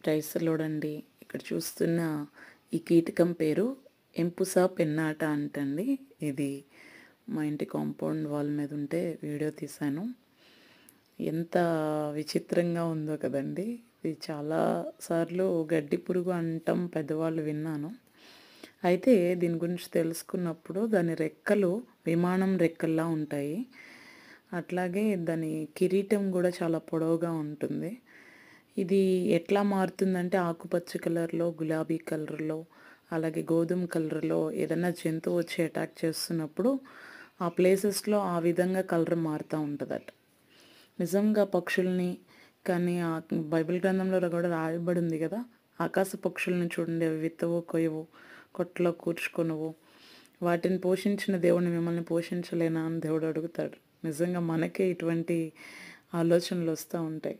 Price లోడండి. ఇక్కడ చూస్తున్న ఈ కీటకం పేరు ఎంపుసా పెన్నాట అంటండి. ఇది మా ఇంటి కాంపౌండ్ వాల్ మీద ఉంటే వీడియో తీశాను. ఎంత విచిత్రంగా ఉందో కదండి. ఇది చాలా సార్లు గడ్డి పురుగు అంటాం పెద్దవాళ్ళు విన్నాను. అయితే దీని గురించి తెలుసుకున్నప్పుడు దాని రెక్కలు విమానం రెక్కల్లా ఉంటాయి. అట్లాగే దాని కిరీటం కూడా చాలా పొడవుగా ఉంటుంది. ఇది ఎట్లా మారుతుందంటే ఆకుపచ్చ కలర్‌లో, గులాబీ కలర్‌లో, అలాగే గోధుమ కలర్‌లో ఏదన్నా జంతువు వచ్చి అటాక్ చేస్తున్నప్పుడు ఆ ప్లేసెస్‌లో ఆ విధంగా కలర్ మారుతా ఉంటదట. నిజంగా పక్షుల్ని కానీ బైబిల్ గ్రంథంలో కూడా రాయబడి ఉంది కదా! ఆకాశ పక్షుల్ని చూడండి, అవి విత్తవు, కొయ్యవు, కొట్టులో కూర్చుకొనవు. వాటిని పోషించిన దేవుడిని మిమ్మల్ని పోషించలేనా అని దేవుడు అడుగుతాడు. నిజంగా మనకే ఇటువంటి ఆలోచనలు వస్తూ ఉంటాయి.